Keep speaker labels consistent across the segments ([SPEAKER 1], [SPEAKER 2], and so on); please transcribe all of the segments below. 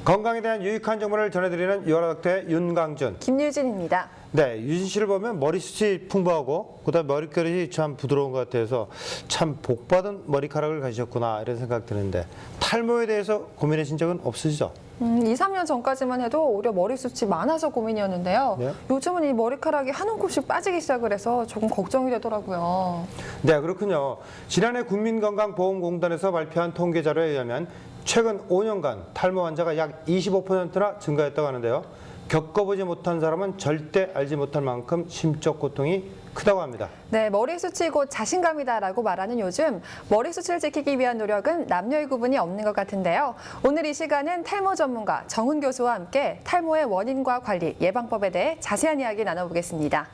[SPEAKER 1] 건강에 대한 유익한 정보를 전해드리는 유아닥터의 윤강준,
[SPEAKER 2] 김유진입니다.
[SPEAKER 1] 네, 유진 씨를 보면 머리숱이 풍부하고 그다음 머릿결이 참 부드러운 것 같아서 참 복받은 머리카락을 가지셨구나 이런 생각 드는데 탈모에 대해서 고민하신 적은 없으시죠?
[SPEAKER 2] 2, 3년 전까지만 해도 오히려 머리숱이 많아서 고민이었는데요.
[SPEAKER 1] 네.
[SPEAKER 2] 요즘은 이 머리카락이 한 움큼씩 빠지기 시작을 해서 조금 걱정이 되더라고요.
[SPEAKER 1] 네, 그렇군요. 지난해 국민건강보험공단에서 발표한 통계 자료에 의하면 최근 5년간 탈모 환자가 약 25%나 증가했다고 하는데요. 겪어보지 못한 사람은 절대 알지 못할 만큼 심적 고통이 크다고 합니다.
[SPEAKER 2] 네, 머리숱이 곧 자신감이다라고 말하는 요즘 머리숱을 지키기 위한 노력은 남녀의 구분이 없는 것 같은데요. 오늘 이 시간은 탈모 전문가 정훈 교수와 함께 탈모의 원인과 관리, 예방법에 대해 자세한 이야기 나눠보겠습니다.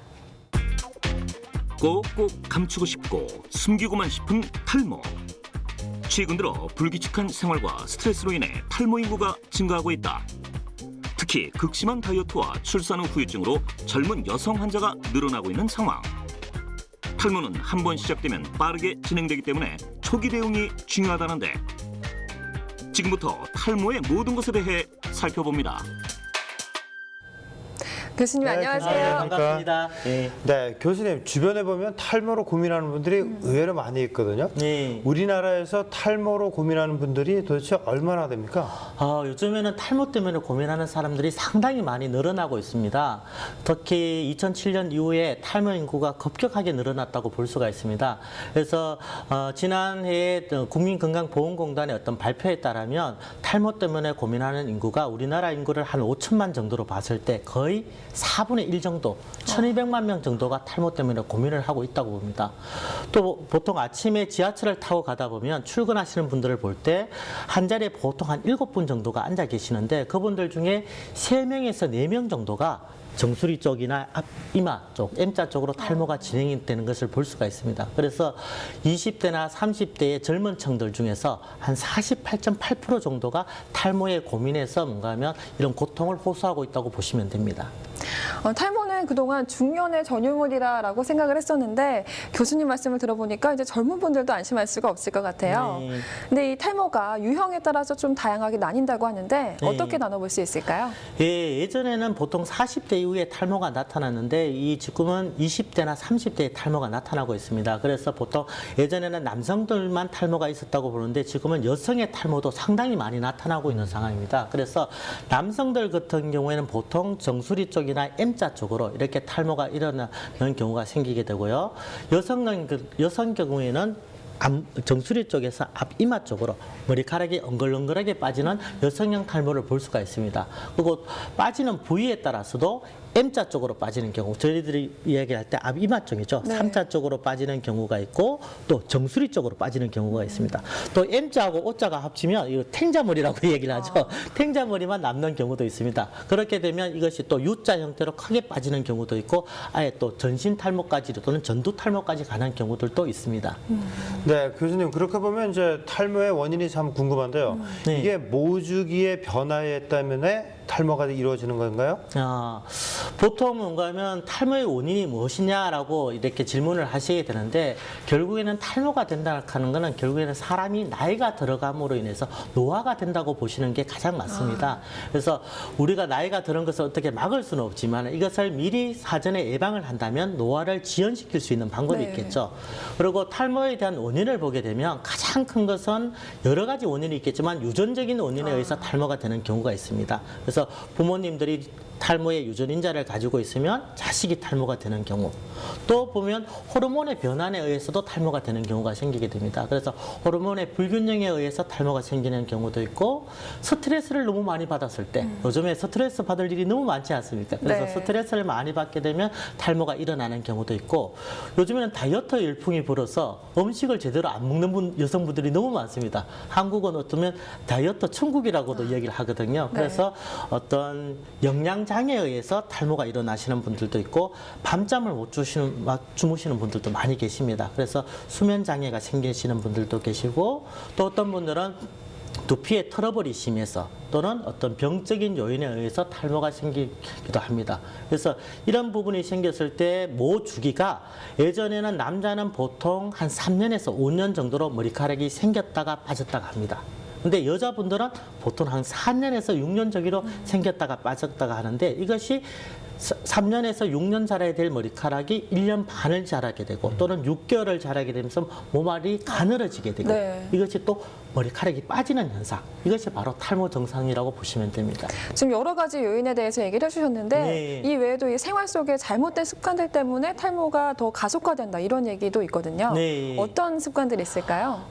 [SPEAKER 3] 꼭꼭 감추고 싶고 숨기고만 싶은 탈모. 최근 들어 불규칙한 생활과 스트레스로 인해 탈모 인구가 증가하고 있다. 특히 극심한 다이어트와 출산 후 후유증으로 젊은 여성 환자가 늘어나고 있는 상황. 탈모는 한 번 시작되면 빠르게 진행되기 때문에 초기 대응이 중요하다는데 지금부터 탈모의 모든 것에 대해 살펴봅니다.
[SPEAKER 2] 교수님
[SPEAKER 1] 네,
[SPEAKER 2] 안녕하세요.
[SPEAKER 4] 반갑습니다. 네.
[SPEAKER 1] 네, 교수님 주변에 보면 탈모로 고민하는 분들이 의외로 많이 있거든요.
[SPEAKER 4] 네.
[SPEAKER 1] 우리나라에서 탈모로 고민하는 분들이 도대체 얼마나 됩니까?
[SPEAKER 4] 요즘에는 탈모 때문에 고민하는 사람들이 상당히 많이 늘어나고 있습니다. 특히 2007년 이후에 탈모 인구가 급격하게 늘어났다고 볼 수가 있습니다. 그래서 지난해 국민건강보험공단의 어떤 발표에 따르면 탈모 때문에 고민하는 인구가 우리나라 인구를 한 5천만 정도로 봤을 때 거의 4분의 1 정도, 1200만 명 정도가 탈모 때문에 고민을 하고 있다고 봅니다. 또 보통 아침에 지하철을 타고 가다 보면 출근하시는 분들을 볼 때 한 자리에 보통 한 7분 정도가 앉아 계시는데 그분들 중에 3명에서 4명 정도가 정수리 쪽이나 앞 이마 쪽, M자 쪽으로 탈모가 진행이 되는 것을 볼 수가 있습니다. 그래서 20대나 30대의 젊은 층들 중에서 한 48.8% 정도가 탈모에 고민해서 뭔가 하면 이런 고통을 호소하고 있다고 보시면 됩니다.
[SPEAKER 2] 탈모는 그동안 중년의 전유물이라고 생각을 했었는데 교수님 말씀을 들어보니까 이제 젊은 분들도 안심할 수가 없을 것 같아요.
[SPEAKER 4] 네.
[SPEAKER 2] 근데 이 탈모가 유형에 따라서 좀 다양하게 나뉜다고 하는데
[SPEAKER 4] 네.
[SPEAKER 2] 어떻게 나눠볼 수 있을까요?
[SPEAKER 4] 예, 예전에는 보통 40대 이후에 탈모가 나타났는데 이 지금은 20대나 30대에 탈모가 나타나고 있습니다. 그래서 보통 예전에는 남성들만 탈모가 있었다고 보는데 지금은 여성의 탈모도 상당히 많이 나타나고 있는 상황입니다. 그래서 남성들 같은 경우에는 보통 정수리 쪽이나 M자 쪽으로 이렇게 탈모가 일어나는 경우가 생기게 되고요. 여성 경우에는 정수리 쪽에서 앞 이마 쪽으로 머리카락이 엉글엉글하게 빠지는 여성형 탈모를 볼 수가 있습니다. 그리고 빠지는 부위에 따라서도 M자 쪽으로 빠지는 경우, 저희들이 이야기할 때 앞 이마 쪽이죠.
[SPEAKER 2] 네.
[SPEAKER 4] 3자 쪽으로 빠지는 경우가 있고 또 정수리 쪽으로 빠지는 경우가 있습니다. 또 M자하고 O자가 합치면 이거 탱자머리라고 얘기를 하죠. 탱자머리만 남는 경우도 있습니다. 그렇게 되면 이것이 또 U자 형태로 크게 빠지는 경우도 있고 아예 또 전신 탈모까지 또는 전두 탈모까지 가는 경우들도 있습니다.
[SPEAKER 1] 네, 교수님 그렇게 보면 이제 탈모의 원인이 참 궁금한데요.
[SPEAKER 4] 네.
[SPEAKER 1] 이게 모주기의 변화에 때문에 탈모가 이루어지는 건가요?
[SPEAKER 4] 보통 뭔가 하면 탈모의 원인이 무엇이냐라고 이렇게 질문을 하시게 되는데 결국에는 탈모가 된다 하는 것은 결국에는 사람이 나이가 들어감으로 인해서 노화가 된다고 보시는 게 가장 맞습니다. 그래서 우리가 나이가 들은 것을 어떻게 막을 수는 없지만 이것을 미리 사전에 예방을 한다면 노화를 지연시킬 수 있는 방법이
[SPEAKER 2] 네.
[SPEAKER 4] 있겠죠. 그리고 탈모에 대한 원인을 보게 되면 가장 큰 것은 여러 가지 원인이 있겠지만 유전적인 원인에 의해서 탈모가 되는 경우가 있습니다. 그래서 부모님들이 탈모의 유전인자를 가지고 있으면 자식이 탈모가 되는 경우, 또 보면 호르몬의 변환에 의해서도 탈모가 되는 경우가 생기게 됩니다. 그래서 호르몬의 불균형에 의해서 탈모가 생기는 경우도 있고 스트레스를 너무 많이 받았을 때, 요즘에 스트레스 받을 일이 너무 많지 않습니까? 그래서
[SPEAKER 2] 네.
[SPEAKER 4] 스트레스를 많이 받게 되면 탈모가 일어나는 경우도 있고 요즘에는 다이어트 열풍이 불어서 음식을 제대로 안 먹는 여성분들이 너무 많습니다. 한국은 어쩌면 다이어트 천국이라고도 이야기를 하거든요. 그래서 어떤 영양장애에 의해서 탈모가 일어나시는 분들도 있고 밤잠을 못 주무시는 분들도 많이 계십니다. 그래서 수면장애가 생기시는 분들도 계시고 또 어떤 분들은 두피의 트러블이 심해서 또는 어떤 병적인 요인에 의해서 탈모가 생기기도 합니다. 그래서 이런 부분이 생겼을 때 모 주기가 예전에는 남자는 보통 한 3년에서 5년 정도로 머리카락이 생겼다가 빠졌다가 합니다. 근데 여자분들은 보통 한 4년에서 6년 정도 생겼다가 빠졌다가 하는데 이것이 3년에서 6년 자라야 될 머리카락이 1년 반을 자라게 되고 또는 6개월을 자라게 되면서 모발이 가늘어지게 되고
[SPEAKER 2] 네.
[SPEAKER 4] 이것이 또 머리카락이 빠지는 현상, 이것이 바로 탈모 증상이라고 보시면 됩니다.
[SPEAKER 2] 지금 여러 가지 요인에 대해서 얘기를 해주셨는데
[SPEAKER 4] 네.
[SPEAKER 2] 이 외에도 이 생활 속의 잘못된 습관들 때문에 탈모가 더 가속화된다 이런 얘기도 있거든요.
[SPEAKER 4] 네.
[SPEAKER 2] 어떤 습관들이 있을까요?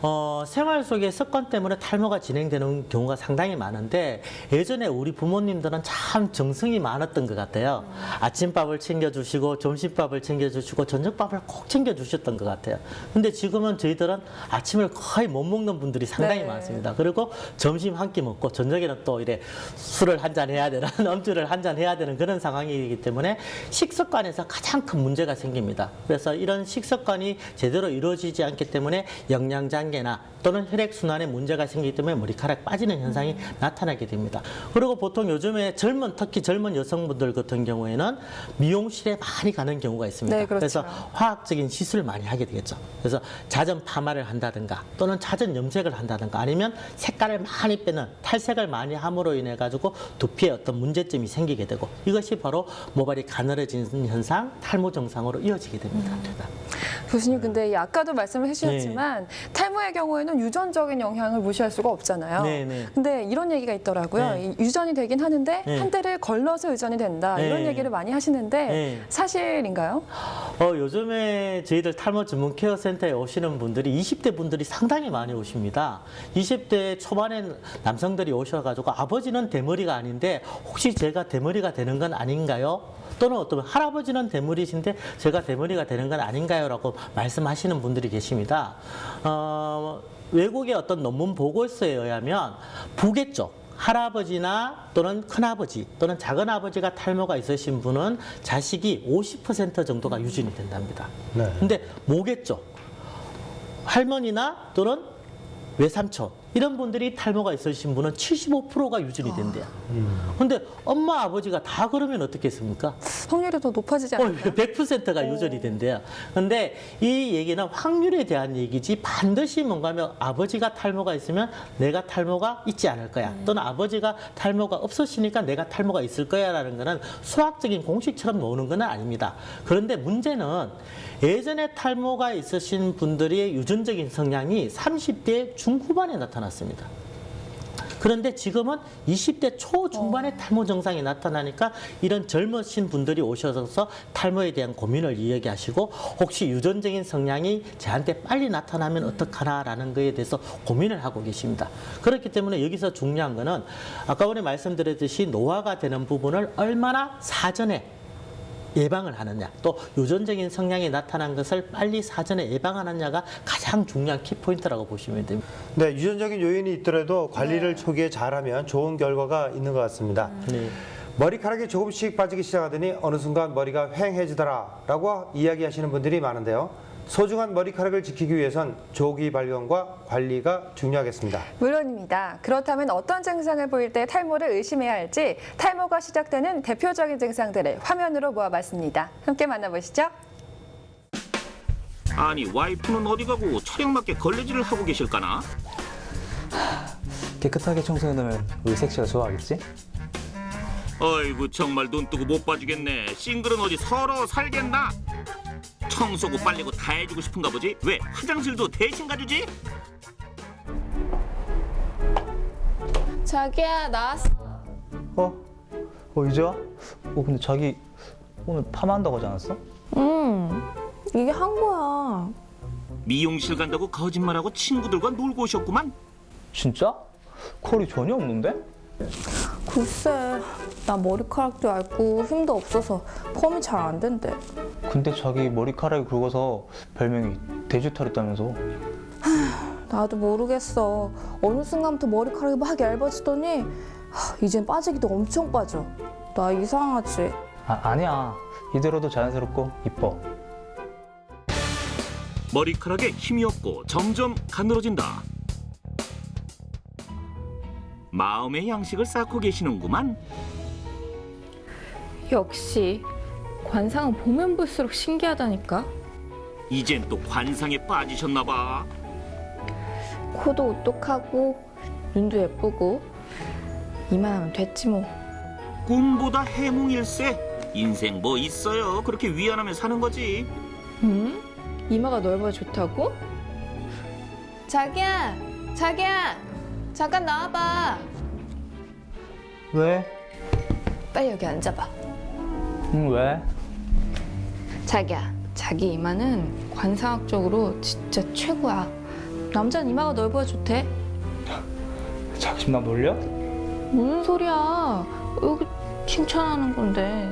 [SPEAKER 4] 생활 속의 습관 때문에 탈모가 진행되는 경우가 상당히 많은데 예전에 우리 부모님들은 참 정성이 많았던 것 같아요. 아침밥을 챙겨주시고 점심밥을 챙겨주시고 저녁밥을 꼭 챙겨주셨던 것 같아요. 근데 지금은 저희들은 아침을 거의 못 먹는 분들이 상당히
[SPEAKER 2] 네.
[SPEAKER 4] 많습니다. 그리고 점심 한 끼 먹고 저녁에는 또 이래 술을 한잔 해야 되는 음주를 한잔 해야 되는 그런 상황이기 때문에 식습관에서 가장 큰 문제가 생깁니다. 그래서 이런 식습관이 제대로 이루어지지 않기 때문에 영양장애나 또는 혈액순환에 문제가 생기기 때문에 머리카락 빠지는 현상이 나타나게 됩니다. 그리고 보통 요즘에 특히 젊은 여성분들 같은 경우에는 미용실에 많이 가는 경우가 있습니다.
[SPEAKER 2] 네, 그렇죠.
[SPEAKER 4] 그래서 화학적인 시술을 많이 하게 되겠죠. 그래서 잦은 파마를 한다든가 또는 잦은 염색을 한다든가 아니면 색깔을 많이 빼는 탈색을 많이 함으로 인해 가지고 두피에 어떤 문제점이 생기게 되고 이것이 바로 모발이 가늘어지는 현상, 탈모 증상으로 이어지게 됩니다.
[SPEAKER 2] 교수님 근데 이 아까도 말씀을 해주셨지만 탈모의 경우에는 유전적인 영향을 무시할 수가 없잖아요.
[SPEAKER 4] 네, 네.
[SPEAKER 2] 근데 이런 얘기가 있더라고요.
[SPEAKER 4] 네.
[SPEAKER 2] 이 유전이 되긴 하는데
[SPEAKER 4] 네.
[SPEAKER 2] 한 대를 걸러서 유전이 된다 이런
[SPEAKER 4] 네.
[SPEAKER 2] 얘기를 많이 하시는데
[SPEAKER 4] 네.
[SPEAKER 2] 사실인가요?
[SPEAKER 4] 요즘에 저희들 탈모 전문 케어 센터에 오시는 분들이 20대 분들이 상당히 많이 오십니다. 20대 초반에 남성들이 오셔가지고 아버지는 대머리가 아닌데 혹시 제가 대머리가 되는 건 아닌가요? 또는 어떤 할아버지는 대머리신데 제가 대머리가 되는 건 아닌가요? 라고 말씀하시는 분들이 계십니다. 외국의 어떤 논문 보고서에 의하면 부계 쪽 할아버지나 또는 큰아버지 또는 작은아버지가 탈모가 있으신 분은 자식이 50% 정도가 유전이 된답니다.
[SPEAKER 1] 네.
[SPEAKER 4] 근데 모계 쪽 할머니나 또는 외삼촌 이런 분들이 탈모가 있으신 분은 75%가 유전이 된대요. 근데 엄마 아버지가 다 그러면 어떻겠습니까?
[SPEAKER 2] 확률이 더 높아지지 않을까요?
[SPEAKER 4] 100%가 유전이 된대요. 근데 이 얘기는 확률에 대한 얘기지 반드시 뭔가 하면 아버지가 탈모가 있으면 내가 탈모가 있지 않을 거야. 또는 아버지가 탈모가 없으시니까 내가 탈모가 있을 거야 라는 거는 수학적인 공식처럼 나오는 건 아닙니다. 그런데 문제는 예전에 탈모가 있으신 분들의 유전적인 성향이 30대 중후반에 나타났습니다. 그런데 지금은 20대 초중반에 탈모 증상이 나타나니까 이런 젊으신 분들이 오셔서 탈모에 대한 고민을 이야기하시고 혹시 유전적인 성향이 저한테 빨리 나타나면 어떡하나라는 거에 대해서 고민을 하고 계십니다. 그렇기 때문에 여기서 중요한 거는 아까 전에 말씀드렸듯이 노화가 되는 부분을 얼마나 사전에 예방을 하느냐, 또 유전적인 성향이 나타난 것을 빨리 사전에 예방하느냐가 가장 중요한 키포인트라고 보시면 됩니다.
[SPEAKER 1] 네, 유전적인 요인이 있더라도 관리를 초기에 잘하면 좋은 결과가 있는 것 같습니다.
[SPEAKER 4] 네.
[SPEAKER 1] 머리카락이 조금씩 빠지기 시작하더니 어느 순간 머리가 휑해지더라라고 이야기하시는 분들이 많은데요. 소중한 머리카락을 지키기 위해선 조기 발견과 관리가 중요하겠습니다.
[SPEAKER 2] 물론입니다. 그렇다면 어떤 증상을 보일 때 탈모를 의심해야 할지 탈모가 시작되는 대표적인 증상들을 화면으로 모아봤습니다. 함께 만나보시죠.
[SPEAKER 3] 아니 와이프는 어디 가고 촬영 맞게 걸레질을 하고 계실까나?
[SPEAKER 5] 깨끗하게 청소해놓으면 우리 섹시가 좋아하겠지?
[SPEAKER 3] 어이구 정말 눈 뜨고 못 봐주겠네. 싱글은 어디 서러 살겠나? 청소고 빨래고 다 해주고 싶은가 보지? 왜 화장실도 대신 가주지?
[SPEAKER 6] 자기야 나왔어.
[SPEAKER 5] 이제 와? 근데 자기 오늘 파마한다고 하지 않았어?
[SPEAKER 6] 이게 한 거야.
[SPEAKER 3] 미용실 간다고 거짓말하고 친구들과 놀고 오셨구만.
[SPEAKER 5] 진짜? 컬이 전혀 없는데?
[SPEAKER 6] 글쎄 나 머리카락도 얇고 힘도 없어서 펌이 잘 안 된대.
[SPEAKER 5] 근데 자기 머리카락이 굵어서 별명이 돼지털이었다면서.
[SPEAKER 6] 나도 모르겠어. 어느 순간부터 머리카락이 막 얇아지더니 이젠 빠지기도 엄청 빠져. 나 이상하지?
[SPEAKER 5] 아니야. 이대로도 자연스럽고 이뻐.
[SPEAKER 3] 머리카락에 힘이 없고 점점 가늘어진다. 마음의 양식을 쌓고 계시는구만.
[SPEAKER 7] 역시 관상은 보면 볼수록 신기하다니까.
[SPEAKER 3] 이젠 또 관상에 빠지셨나 봐.
[SPEAKER 6] 코도 오똑하고
[SPEAKER 7] 눈도 예쁘고 이만하면 됐지 뭐.
[SPEAKER 3] 꿈보다 해몽일세. 인생 뭐 있어요. 그렇게 위안하며 사는 거지.
[SPEAKER 7] 이마가 넓어야 좋다고?
[SPEAKER 6] 자기야, 자기야, 잠깐 나와봐.
[SPEAKER 5] 왜?
[SPEAKER 6] 빨리 여기 앉아봐.
[SPEAKER 5] 응, 왜?
[SPEAKER 7] 자기야, 자기 이마는 관상학적으로 진짜 최고야. 남자는 이마가 넓어야 좋대.
[SPEAKER 5] 자기 지금 나 놀려?
[SPEAKER 7] 무슨 소리야? 여기 칭찬하는 건데.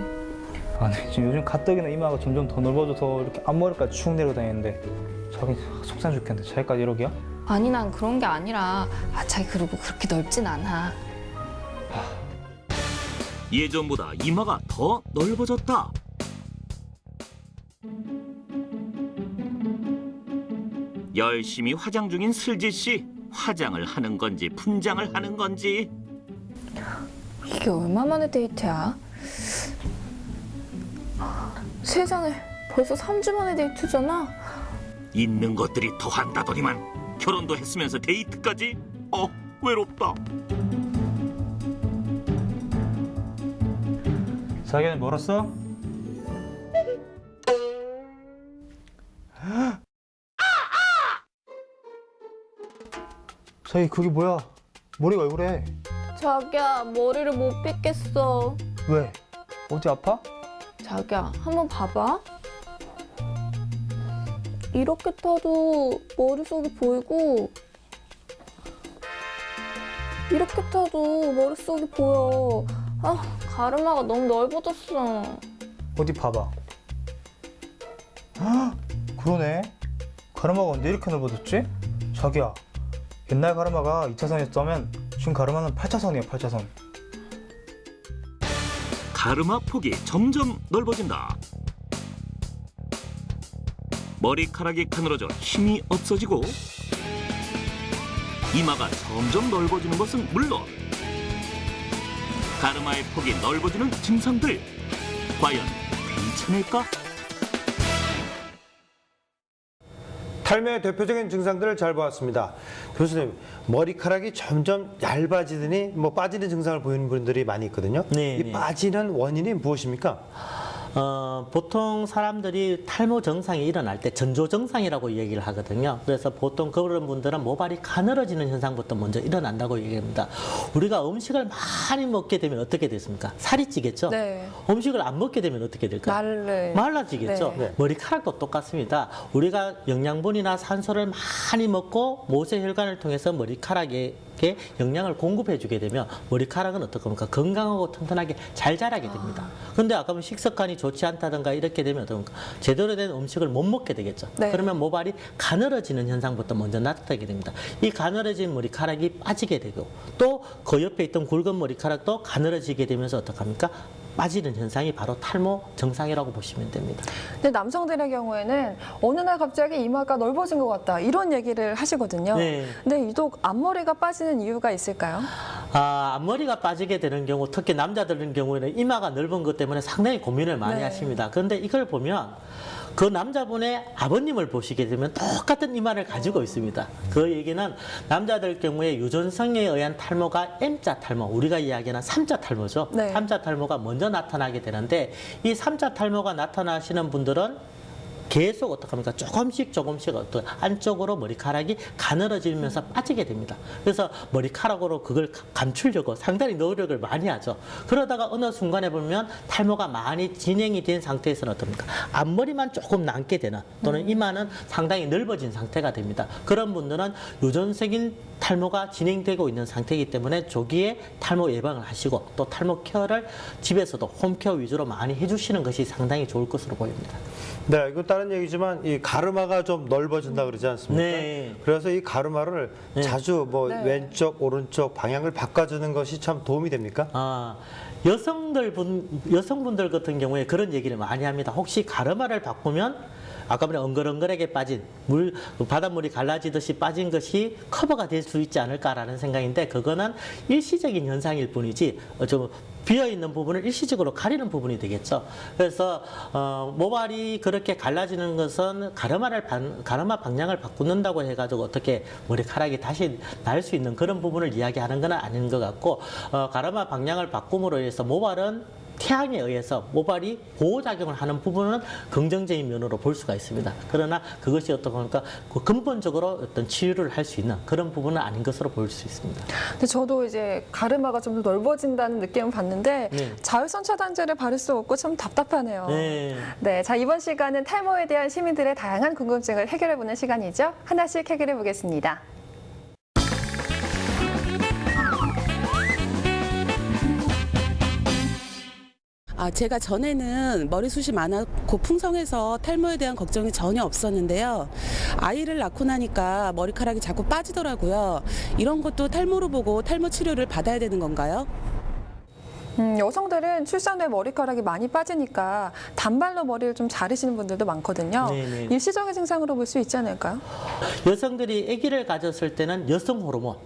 [SPEAKER 5] 아니, 지금 요즘 가뜩이나 이마가 점점 더 넓어져서 이렇게 앞머리까지 축 내려 다니는데 자기 속상 죽겠는데 자기까지 이러기야?
[SPEAKER 7] 아니 난 그런 게 아니라 자기 그리고 그렇게 넓진 않아.
[SPEAKER 3] 예전보다 이마가 더 넓어졌다. 열심히 화장 중인 슬지 씨. 화장을 하는 건지 분장을 하는 건지.
[SPEAKER 7] 이게 얼마 만에 데이트야? 세상에, 벌써 3주 만에 데이트잖아?
[SPEAKER 3] 있는 것들이 더한다더니만 결혼도 했으면서 데이트까지? 외롭다.
[SPEAKER 5] 자기는 멀었어? 자기 그게 뭐야? 머리가 왜 그래?
[SPEAKER 6] 자기야, 머리를 못 빗겠어.
[SPEAKER 5] 왜? 어디 아파?
[SPEAKER 6] 자기야, 한번 봐봐. 이렇게 타도 머릿속이 보이고 이렇게 타도 머릿속이 보여. 가르마가 너무 넓어졌어.
[SPEAKER 5] 어디 봐봐. 헉, 그러네. 가르마가 언제 이렇게 넓어졌지? 자기야, 옛날 가르마가 2차선이었다면 지금 가르마는 8차선이야, 8차선.
[SPEAKER 3] 가르마 폭이 점점 넓어진다. 머리카락이 가늘어져 힘이 없어지고 이마가 점점 넓어지는 것은 물론 가르마의 폭이 넓어지는 증상들 과연 괜찮을까?
[SPEAKER 1] 탈모의 대표적인 증상들을 잘 보았습니다. 교수님, 머리카락이 점점 얇아지더니 뭐 빠지는 증상을 보이는 분들이 많이 있거든요.
[SPEAKER 4] 네,
[SPEAKER 1] 이
[SPEAKER 4] 네.
[SPEAKER 1] 빠지는 원인이 무엇입니까?
[SPEAKER 4] 보통 사람들이 탈모 증상이 일어날 때 전조 증상이라고 얘기를 하거든요. 그래서 보통 그런 분들은 모발이 가늘어지는 현상부터 먼저 일어난다고 얘기합니다. 우리가 음식을 많이 먹게 되면 어떻게 됐습니까? 살이 찌겠죠?
[SPEAKER 2] 네.
[SPEAKER 4] 음식을 안 먹게 되면 어떻게 될까요? 말라지겠죠?
[SPEAKER 2] 네.
[SPEAKER 4] 머리카락도 똑같습니다. 우리가 영양분이나 산소를 많이 먹고 모세혈관을 통해서 머리카락에 영양을 공급해 주게 되면 머리카락은 어떻게 합니까? 건강하고 튼튼하게 잘 자라게 됩니다. 근데 아까 식습관이 좋지 않다든가 이렇게 되면 어떻습니까? 제대로 된 음식을 못 먹게 되겠죠.
[SPEAKER 2] 네.
[SPEAKER 4] 그러면 모발이 가늘어지는 현상부터 먼저 나타나게 됩니다. 이 가늘어진 머리카락이 빠지게 되고 또 그 옆에 있던 굵은 머리카락도 가늘어지게 되면서 어떡합니까? 빠지는 현상이 바로 탈모 증상이라고 보시면 됩니다.
[SPEAKER 2] 근데 남성들의 경우에는 어느 날 갑자기 이마가 넓어진 것 같다 이런 얘기를 하시거든요.
[SPEAKER 4] 네.
[SPEAKER 2] 근데 유독 앞머리가 빠지는 이유가 있을까요?
[SPEAKER 4] 앞머리가 빠지게 되는 경우, 특히 남자들의 경우에는 이마가 넓은 것 때문에 상당히 고민을 많이
[SPEAKER 2] 네.
[SPEAKER 4] 하십니다. 그런데 이걸 보면 그 남자분의 아버님을 보시게 되면 똑같은 이마를 가지고 있습니다. 그 얘기는 남자들 경우에 유전성에 의한 탈모가 M자 탈모, 우리가 이야기하는 3자 탈모죠.
[SPEAKER 2] 네.
[SPEAKER 4] 3자 탈모가 먼저 나타나게 되는데 이 3자 탈모가 나타나시는 분들은 계속 어떡합니까? 조금씩 어떤 안쪽으로 머리카락이 가늘어지면서 빠지게 됩니다. 그래서 머리카락으로 그걸 감추려고 상당히 노력을 많이 하죠. 그러다가 어느 순간에 보면 탈모가 많이 진행이 된 상태에서는 어떻습니까? 앞머리만 조금 남게 되는 또는 이마는 상당히 넓어진 상태가 됩니다. 그런 분들은 유전적인 탈모가 진행되고 있는 상태이기 때문에 조기에 탈모 예방을 하시고 또 탈모 케어를 집에서도 홈케어 위주로 많이 해주시는 것이 상당히 좋을 것으로 보입니다.
[SPEAKER 1] 네, 이거 다른 얘기지만 이 가르마가 좀 넓어진다 그러지 않습니까?
[SPEAKER 4] 네.
[SPEAKER 1] 그래서 이 가르마를 자주 뭐
[SPEAKER 2] 네.
[SPEAKER 1] 왼쪽, 오른쪽 방향을 바꿔주는 것이 참 도움이 됩니까?
[SPEAKER 4] 여성분들 같은 경우에 그런 얘기를 많이 합니다. 혹시 가르마를 바꾸면 아까 말한 엉글엉글하게 빠진 바닷물이 갈라지듯이 빠진 것이 커버가 될 수 있지 않을까라는 생각인데 그거는 일시적인 현상일 뿐이지 좀 비어있는 부분을 일시적으로 가리는 부분이 되겠죠. 그래서 모발이 그렇게 갈라지는 것은 가르마 방향을 바꾸는다고 해가지고 어떻게 머리카락이 다시 날 수 있는 그런 부분을 이야기하는 건 아닌 것 같고 가르마 방향을 바꿈으로 해서 모발은 태양에 의해서 모발이 보호작용을 하는 부분은 긍정적인 면으로 볼 수가 있습니다. 그러나 그것이 어떤 겁니까? 근본적으로 어떤 치유를 할 수 있는 그런 부분은 아닌 것으로 볼 수 있습니다.
[SPEAKER 2] 근데 저도 이제 가르마가 좀 더 넓어진다는 느낌을 받는데
[SPEAKER 4] 네.
[SPEAKER 2] 자외선 차단제를 바를 수 없고 참 답답하네요.
[SPEAKER 4] 네.
[SPEAKER 2] 네, 자 이번 시간은 탈모에 대한 시민들의 다양한 궁금증을 해결해보는 시간이죠. 하나씩 해결해보겠습니다.
[SPEAKER 8] 제가 전에는 머리숱이 많았고 풍성해서 탈모에 대한 걱정이 전혀 없었는데요. 아이를 낳고 나니까 머리카락이 자꾸 빠지더라고요. 이런 것도 탈모로 보고 탈모 치료를 받아야 되는 건가요?
[SPEAKER 2] 여성들은 출산 후에 머리카락이 많이 빠지니까 단발로 머리를 좀 자르시는 분들도 많거든요.
[SPEAKER 4] 네네.
[SPEAKER 2] 일시적인 증상으로 볼 수 있지 않을까요?
[SPEAKER 4] 여성들이 아기를 가졌을 때는 여성 호르몬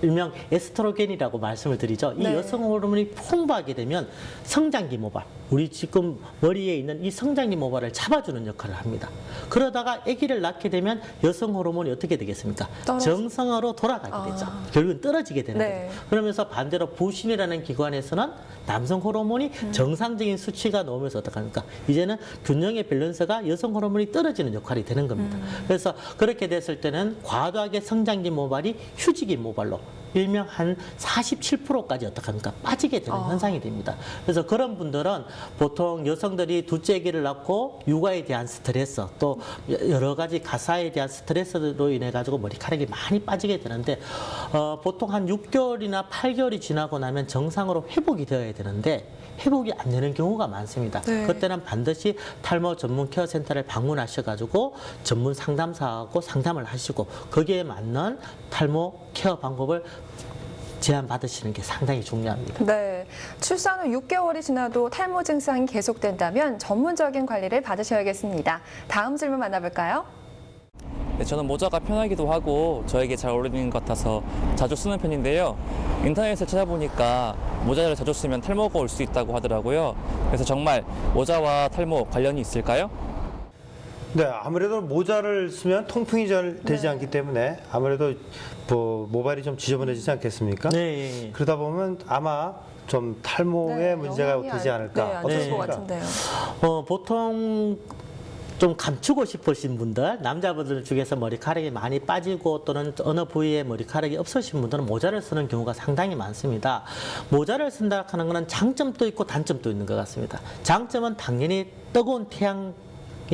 [SPEAKER 4] 일명 에스트로겐이라고 말씀을 드리죠. 이
[SPEAKER 2] 네.
[SPEAKER 4] 여성 호르몬이 풍부하게 되면 성장기 모발, 우리 지금 머리에 있는 이 성장기 모발을 잡아주는 역할을 합니다. 그러다가 아기를 낳게 되면 여성 호르몬이 어떻게 되겠습니까? 정상으로 돌아가게 되죠. 결국은 떨어지게 되는
[SPEAKER 2] 네.
[SPEAKER 4] 거죠. 그러면서 반대로 부신이라는 기관에서는 남성 호르몬이 정상적인 수치가 나오면서 어떡합니까? 이제는 균형의 밸런스가 여성 호르몬이 떨어지는 역할이 되는 겁니다. 그래서 그렇게 됐을 때는 과도하게 성장기 모발이 휴지기 모발로 일명 한 47%까지 어떡합니까? 빠지게 되는 현상이 됩니다. 그래서 그런 분들은 보통 여성들이 둘째 아기를 낳고 육아에 대한 스트레스 또 여러 가지 가사에 대한 스트레스로 인해 가지고 머리카락이 많이 빠지게 되는데 보통 한 6개월이나 8개월이 지나고 나면 정상으로 회복이 되어야 되는데 회복이 안 되는 경우가 많습니다.
[SPEAKER 2] 네.
[SPEAKER 4] 그때는 반드시 탈모 전문 케어 센터를 방문하셔가지고 전문 상담사하고 상담을 하시고 거기에 맞는 탈모 케어 방법을 제안받으시는 게 상당히 중요합니다.
[SPEAKER 2] 네, 출산 후 6개월이 지나도 탈모 증상이 계속된다면 전문적인 관리를 받으셔야겠습니다. 다음 질문 만나볼까요?
[SPEAKER 9] 네, 저는 모자가 편하기도 하고 저에게 잘 어울리는 것 같아서 자주 쓰는 편인데요. 인터넷에 찾아보니까 모자를 자주 쓰면 탈모가 올 수 있다고 하더라고요. 그래서 정말 모자와 탈모 관련이 있을까요?
[SPEAKER 1] 네, 아무래도 모자를 쓰면 통풍이 잘 되지 않기 때문에 아무래도 뭐 모발이 좀 지저분해지지 않겠습니까?
[SPEAKER 4] 네.
[SPEAKER 1] 그러다 보면 아마 좀 탈모에
[SPEAKER 2] 네,
[SPEAKER 1] 문제가
[SPEAKER 2] 영향이
[SPEAKER 1] 되지 않을까?
[SPEAKER 2] 네, 안 좋을 것
[SPEAKER 1] 어떻습니까?
[SPEAKER 2] 같은데요.
[SPEAKER 4] 보통 좀 감추고 싶으신 분들, 남자분들 중에서 머리카락이 많이 빠지고 또는 어느 부위에 머리카락이 없으신 분들은 모자를 쓰는 경우가 상당히 많습니다. 모자를 쓴다 하는 것은 장점도 있고 단점도 있는 것 같습니다. 장점은 당연히 뜨거운 태양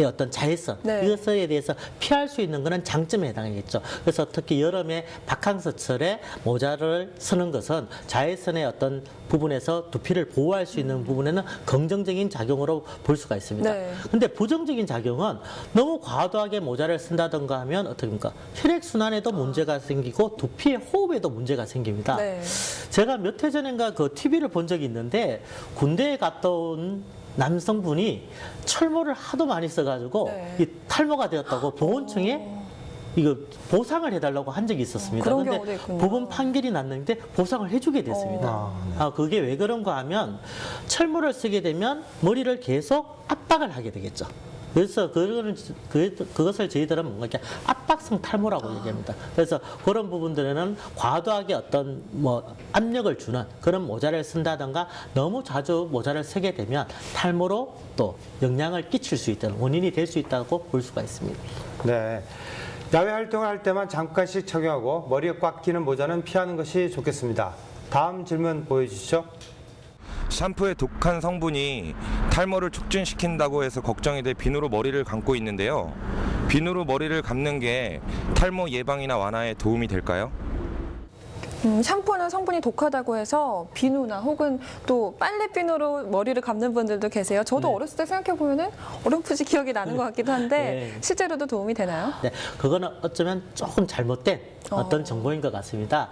[SPEAKER 4] 어떤 자외선
[SPEAKER 2] 네.
[SPEAKER 4] 이것에 대해서 피할 수 있는 것은 장점에 해당하겠죠. 그래서 특히 여름에 바캉스철에 모자를 쓰는 것은 자외선의 어떤 부분에서 두피를 보호할 수 있는 부분에는 긍정적인 작용으로 볼 수가 있습니다.
[SPEAKER 2] 네.
[SPEAKER 4] 근데 부정적인 작용은 너무 과도하게 모자를 쓴다던가 하면 어떻습니까? 혈액순환에도 문제가 생기고 두피의 호흡에도 문제가 생깁니다.
[SPEAKER 2] 네.
[SPEAKER 4] 제가 몇 해 전인가 그 TV를 본 적이 있는데 군대에 갔다 온 남성분이 철모를 하도 많이 써가지고
[SPEAKER 2] 네.
[SPEAKER 4] 이 탈모가 되었다고 보건청에 이거 보상을 해달라고 한 적이 있었습니다.
[SPEAKER 2] 그런
[SPEAKER 4] 근데
[SPEAKER 2] 경우도 있군요.
[SPEAKER 4] 법원 판결이 났는데 보상을 해주게 됐습니다. 그게 왜 그런가 하면 철모를 쓰게 되면 머리를 계속 압박을 하게 되겠죠. 그래서 그것을 저희들은 뭔가 이렇게 압박성 탈모라고 얘기합니다. 그래서 그런 부분들에는 과도하게 어떤 뭐 압력을 주는 그런 모자를 쓴다던가 너무 자주 모자를 쓰게 되면 탈모로 또 영향을 끼칠 수 있다는 원인이 될 수 있다고 볼 수가 있습니다.
[SPEAKER 1] 네. 야외 활동을 할 때만 잠깐씩 착용하고 머리에 꽉 끼는 모자는 피하는 것이 좋겠습니다. 다음 질문 보여주시죠.
[SPEAKER 10] 샴푸의 독한 성분이 탈모를 촉진시킨다고 해서 걱정이 돼 비누로 머리를 감고 있는데요. 비누로 머리를 감는 게 탈모 예방이나 완화에 도움이 될까요?
[SPEAKER 2] 샴푸는 성분이 독하다고 해서 비누나 혹은 또 빨래 비누로 머리를 감는 분들도 계세요. 저도
[SPEAKER 4] 네.
[SPEAKER 2] 어렸을 때 생각해보면 어렴풋이 기억이 나는 것 같기도 한데
[SPEAKER 4] 네.
[SPEAKER 2] 실제로도 도움이 되나요?
[SPEAKER 4] 네, 그거는 어쩌면 조금 잘못된 어떤 정보인 것 같습니다.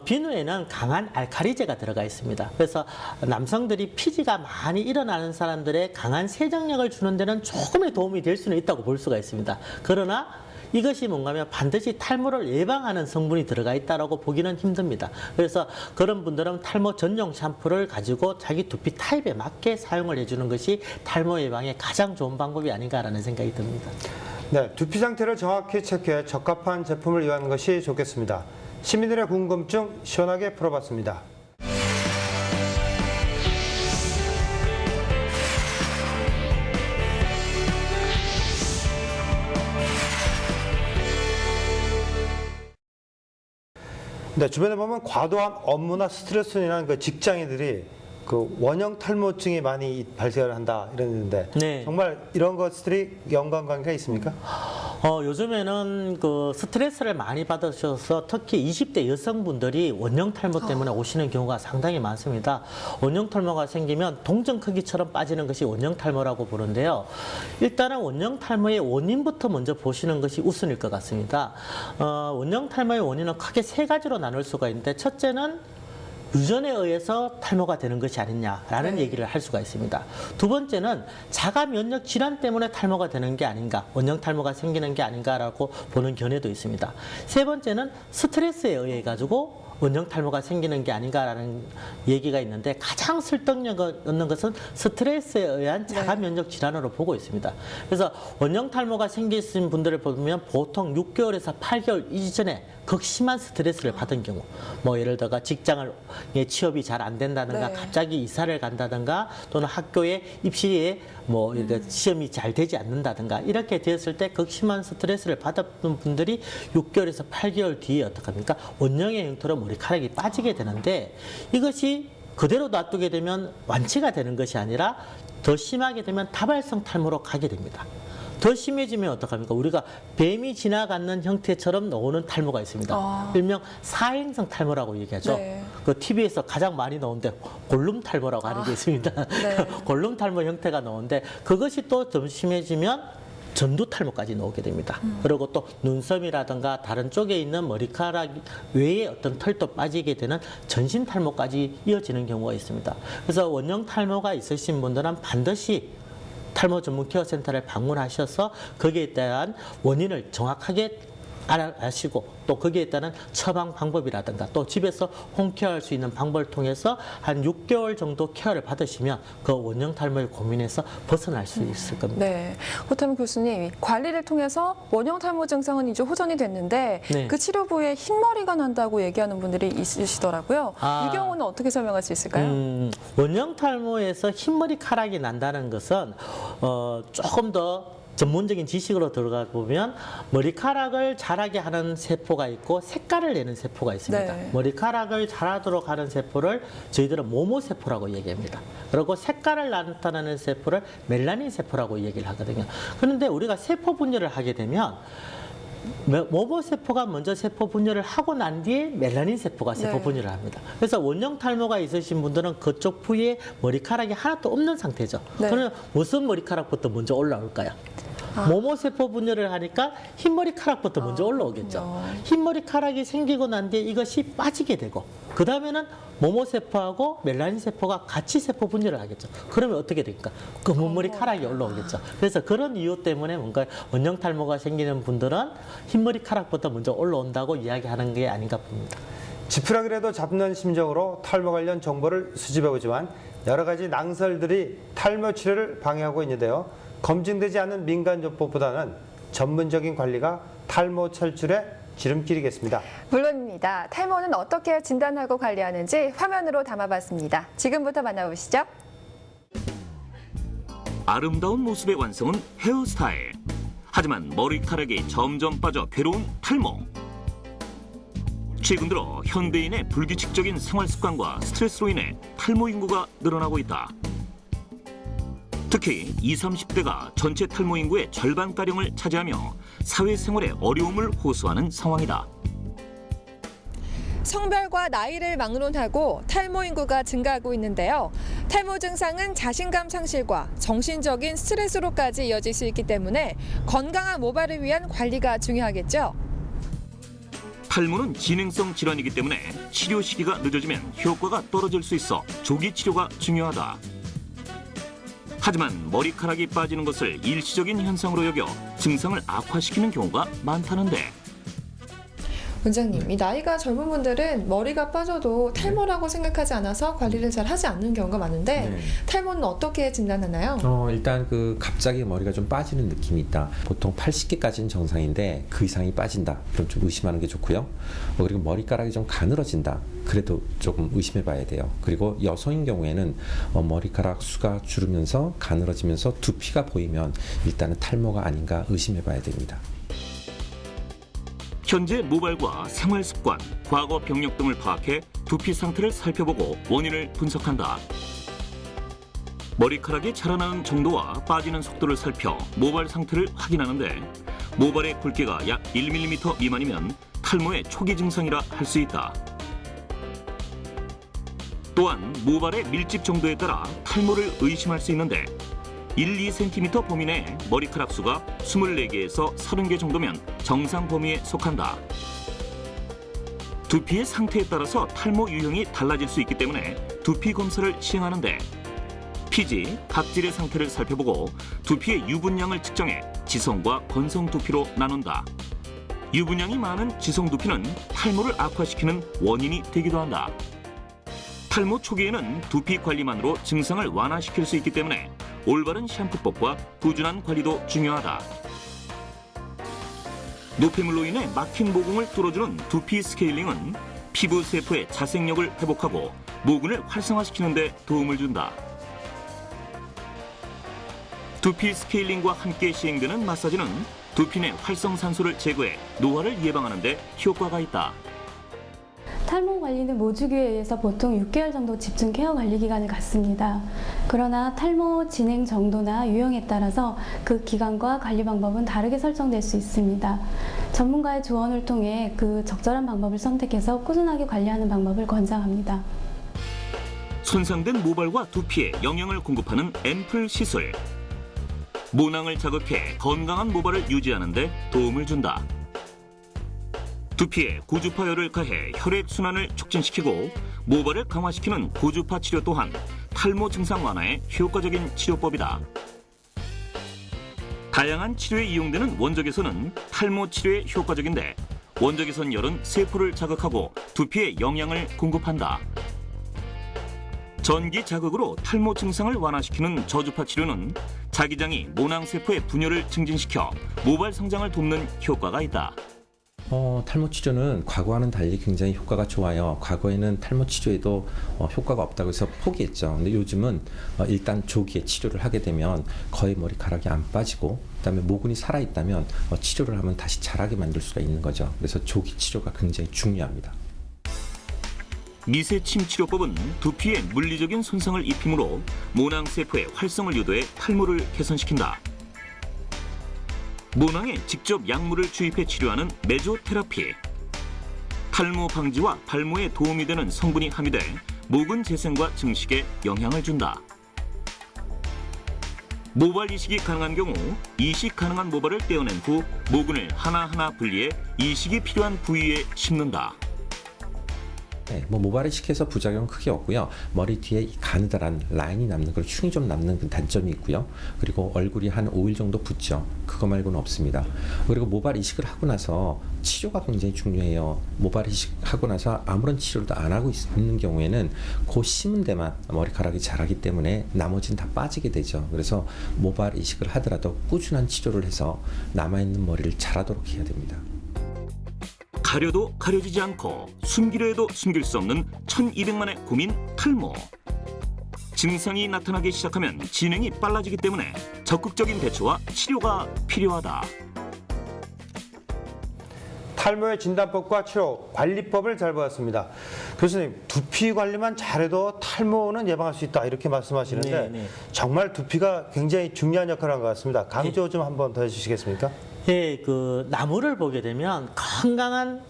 [SPEAKER 4] 비누에는 강한 알칼리제가 들어가 있습니다. 그래서 남성들이 피지가 많이 일어나는 사람들의 강한 세정력을 주는 데는 조금의 도움이 될 수는 있다고 볼 수가 있습니다. 그러나 이것이 뭔가 하면 반드시 탈모를 예방하는 성분이 들어가 있다고 보기는 힘듭니다. 그래서 그런 분들은 탈모 전용 샴푸를 가지고 자기 두피 타입에 맞게 사용을 해주는 것이 탈모 예방에 가장 좋은 방법이 아닌가라는 생각이 듭니다.
[SPEAKER 1] 네, 두피 상태를 정확히 체크해 적합한 제품을 이용하는 것이 좋겠습니다. 시민들의 궁금증 시원하게 풀어봤습니다. 네, 주변에 보면 과도한 업무나 스트레스로 인한 그 직장인들이 그 원형 탈모증이 많이 발생을 한다 이러는데
[SPEAKER 4] 네.
[SPEAKER 1] 정말 이런 것들이 연관관계가 있습니까?
[SPEAKER 4] 요즘에는 그 스트레스를 많이 받으셔서 특히 20대 여성분들이 원형 탈모 때문에 오시는 경우가 상당히 많습니다. 원형 탈모가 생기면 동전 크기처럼 빠지는 것이 원형 탈모라고 부르는데요. 일단은 원형 탈모의 원인부터 먼저 보시는 것이 우선일 것 같습니다. 원형 탈모의 원인은 크게 세 가지로 나눌 수가 있는데 첫째는 유전에 의해서 탈모가 되는 것이 아니냐라는 얘기를 할 수가 있습니다. 두 번째는 자가 면역 질환 때문에 탈모가 되는 게 아닌가, 원형 탈모가 생기는 게 아닌가라고 보는 견해도 있습니다. 세 번째는 스트레스에 의해 가지고 원형 탈모가 생기는 게 아닌가라는 얘기가 있는데 가장 설득력 있는 것은 스트레스에 의한 자가 면역 질환으로 보고 있습니다. 그래서 원형 탈모가 생기신 분들을 보면 보통 6개월에서 8개월 이전에 극심한 스트레스를 받은 경우, 뭐 예를 들어 직장을 취업이 잘 안 된다든가 갑자기 이사를 간다든가 또는 학교에 입시에 뭐 이렇게 시험이 잘 되지 않는다든가 이렇게 되었을 때 극심한 스트레스를 받았던 분들이 6개월에서 8개월 뒤에 어떡합니까? 원형의 형태로 머리카락이 빠지게 되는데 이것이 그대로 놔두게 되면 완치가 되는 것이 아니라 더 심하게 되면 다발성 탈모로 가게 됩니다. 더 심해지면 어떡합니까? 우리가 뱀이 지나가는 형태처럼 나오는 탈모가 있습니다. 일명 사행성 탈모라고 얘기하죠.
[SPEAKER 2] 네.
[SPEAKER 4] 그 TV에서 가장 많이 나오는데 골룸 탈모라고 하는 게 있습니다. 골룸 탈모 형태가 나오는데 그것이 또 더 심해지면 전두 탈모까지 나오게 됩니다. 그리고 또 눈썹이라든가 다른 쪽에 있는 머리카락 외에 어떤 털도 빠지게 되는 전신 탈모까지 이어지는 경우가 있습니다. 그래서 원형 탈모가 있으신 분들은 반드시 탈모 전문 케어 센터를 방문하셔서 거기에 대한 원인을 정확하게 알아시고 또 거기에 따른 처방 방법이라든가 또 집에서 홈케어할 수 있는 방법을 통해서 한 6개월 정도 케어를 받으시면 그 원형 탈모의 고민에서 벗어날 수 있을 겁니다.
[SPEAKER 2] 네, 그렇다면 교수님 관리를 통해서 원형 탈모 증상은 이제 호전이 됐는데 그 치료 후에 흰머리가 난다고 얘기하는 분들이 있으시더라고요. 이 경우는 어떻게 설명할 수 있을까요?
[SPEAKER 4] 원형 탈모에서 흰머리카락이 난다는 것은 조금 더 전문적인 지식으로 들어가 보면 머리카락을 자라게 하는 세포가 있고 색깔을 내는 세포가 있습니다. 머리카락을 자라도록 하는 세포를 저희들은 모모세포라고 얘기합니다. 그리고 색깔을 나타내는 세포를 멜라닌 세포라고 얘기를 하거든요. 그런데 우리가 세포 분열을 하게 되면 모모세포가 먼저 세포 분열을 하고 난 뒤에 멜라닌 세포가 세포 분열을 합니다. 그래서 원형 탈모가 있으신 분들은 그쪽 부위에 머리카락이 하나도 없는 상태죠. 그러면 무슨 머리카락부터 먼저 올라올까요? 모모세포 분열을 하니까 흰머리카락부터 먼저 올라오겠죠. 흰머리카락이 생기고 난 뒤에 이것이 빠지게 되고 그 다음에는 모모세포하고 멜라닌세포가 같이 세포 분열을 하겠죠. 그러면 어떻게 됩니까? 검은 머리카락이 올라오겠죠. 그래서 그런 이유 때문에 뭔가 원형 탈모가 생기는 분들은 흰머리카락부터 먼저 올라온다고 이야기하는 게 아닌가 봅니다.
[SPEAKER 1] 지푸라기라도 잡는 심정으로 탈모 관련 정보를 수집해보지만 여러 가지 낭설들이 탈모 치료를 방해하고 있는데요. 검증되지 않은 민간요법보다는 전문적인 관리가 탈모 철출의 지름길이겠습니다.
[SPEAKER 2] 물론입니다. 탈모는 어떻게 진단하고 관리하는지 화면으로 담아봤습니다. 지금부터 만나보시죠.
[SPEAKER 3] 아름다운 모습의 완성은 헤어스타일. 하지만 머리카락이 점점 빠져 괴로운 탈모. 최근 들어 현대인의 불규칙적인 생활 습관과 스트레스로 인해 탈모 인구가 늘어나고 있다. 특히 20, 30대가 전체 탈모 인구의 절반가량을 차지하며 사회생활에 어려움을 호소하는 상황이다.
[SPEAKER 2] 성별과 나이를 막론하고 탈모 인구가 증가하고 있는데요. 탈모 증상은 자신감 상실과 정신적인 스트레스로까지 이어질 수 있기 때문에 건강한 모발을 위한 관리가 중요하겠죠.
[SPEAKER 3] 탈모는 진행성 질환이기 때문에 치료 시기가 늦어지면 효과가 떨어질 수 있어 조기 치료가 중요하다. 하지만 머리카락이 빠지는 것을 일시적인 현상으로 여겨 증상을 악화시키는 경우가 많다는데
[SPEAKER 2] 원장님, 이 나이가 젊은 분들은 머리가 빠져도 탈모라고 생각하지 않아서 관리를 잘 하지 않는 경우가 많은데
[SPEAKER 11] 네.
[SPEAKER 2] 탈모는 어떻게 진단하나요?
[SPEAKER 11] 일단 갑자기 머리가 좀 빠지는 느낌이 있다. 보통 80개까지는 정상인데 그 이상이 빠진다. 그럼 좀 의심하는 게 좋고요. 그리고 머리카락이 좀 가늘어진다. 그래도 조금 의심해 봐야 돼요. 그리고 여성인 경우에는 머리카락 수가 줄으면서 가늘어지면서 두피가 보이면 일단은 탈모가 아닌가 의심해 봐야 됩니다.
[SPEAKER 3] 현재 모발과 생활 습관, 과거 병력 등을 파악해 두피 상태를 살펴보고 원인을 분석한다. 머리카락이 자라나는 정도와 빠지는 속도를 살펴 모발 상태를 확인하는데 모발의 굵기가 약 1mm 미만이면 탈모의 초기 증상이라 할 수 있다. 또한 모발의 밀집 정도에 따라 탈모를 의심할 수 있는데 1-2cm 범위 내 머리카락 수가 24개에서 30개 정도면 정상 범위에 속한다. 두피의 상태에 따라서 탈모 유형이 달라질 수 있기 때문에 두피 검사를 시행하는데 피지, 각질의 상태를 살펴보고 두피의 유분량을 측정해 지성과 건성 두피로 나눈다. 유분량이 많은 지성 두피는 탈모를 악화시키는 원인이 되기도 한다. 탈모 초기에는 두피 관리만으로 증상을 완화시킬 수 있기 때문에 올바른 샴푸법과 꾸준한 관리도 중요하다. 노폐물로 인해 막힌 모공을 뚫어주는 두피 스케일링은 피부 세포의 자생력을 회복하고 모근을 활성화시키는 데 도움을 준다. 두피 스케일링과 함께 시행되는 마사지는 두피 내 활성산소를 제거해 노화를 예방하는 데 효과가 있다.
[SPEAKER 12] 탈모 관리는 모주기에 의해서 보통 6개월 정도 집중 케어 관리 기간을 갖습니다. 그러나 탈모 진행 정도나 유형에 따라서 그 기간과 관리 방법은 다르게 설정될 수 있습니다. 전문가의 조언을 통해 그 적절한 방법을 선택해서 꾸준하게 관리하는 방법을 권장합니다.
[SPEAKER 3] 손상된 모발과 두피에 영양을 공급하는 앰플 시술. 모낭을 자극해 건강한 모발을 유지하는 데 도움을 준다. 두피에 고주파열을 가해 혈액순환을 촉진시키고 모발을 강화시키는 고주파 치료 또한 탈모 증상 완화에 효과적인 치료법이다. 다양한 치료에 이용되는 원적외선은 탈모 치료에 효과적인데 원적외선 열은 세포를 자극하고 두피에 영양을 공급한다. 전기 자극으로 탈모 증상을 완화시키는 저주파 치료는 자기장이 모낭세포의 분열을 증진시켜 모발 성장을 돕는 효과가 있다.
[SPEAKER 11] 탈모 치료는 과거와는 달리 굉장히 효과가 좋아요. 과거에는 탈모 치료에도 효과가 없다고 해서 포기했죠. 근데 요즘은 일단 조기에 치료를 하게 되면 거의 머리카락이 안 빠지고 그다음에 모근이 살아있다면 치료를 하면 다시 자라게 만들 수가 있는 거죠. 그래서 조기 치료가 굉장히 중요합니다.
[SPEAKER 3] 미세침 치료법은 두피에 물리적인 손상을 입힘으로 모낭세포의 활성을 유도해 탈모를 개선시킨다. 모낭에 직접 약물을 주입해 치료하는 메조테라피. 탈모 방지와 발모에 도움이 되는 성분이 함유돼 모근 재생과 증식에 영향을 준다. 모발 이식이 가능한 경우 이식 가능한 모발을 떼어낸 후 모근을 하나하나 분리해 이식이 필요한 부위에 심는다.
[SPEAKER 11] 네, 모발 이식해서 부작용은 크게 없고요. 머리 뒤에 이 가느다란 라인이 남는 그런 흉이 좀 남는 그 단점이 있고요. 그리고 얼굴이 한 5일 정도 붓죠. 그거 말고는 없습니다. 그리고 모발 이식을 하고 나서 치료가 굉장히 중요해요. 모발 이식하고 나서 아무런 치료도 안 하고 있는 경우에는 그 심은 데만 머리카락이 자라기 때문에 나머지는 다 빠지게 되죠. 그래서 모발 이식을 하더라도 꾸준한 치료를 해서 남아있는 머리를 자라도록 해야 됩니다.
[SPEAKER 3] 가려도 가려지지 않고 숨기려 해도 숨길 수 없는 1200만의 고민 탈모. 증상이 나타나기 시작하면 진행이 빨라지기 때문에 적극적인 대처와 치료가 필요하다.
[SPEAKER 1] 탈모의 진단법과 치료, 관리법을 잘 보았습니다. 교수님, 두피 관리만 잘해도 탈모는 예방할 수 있다 이렇게 말씀하시는데
[SPEAKER 4] 네.
[SPEAKER 1] 정말 두피가 굉장히 중요한 역할을 한 것 같습니다. 강조 좀 한번 더 해주시겠습니까?
[SPEAKER 4] 예, 나무를 보게 되면 건강한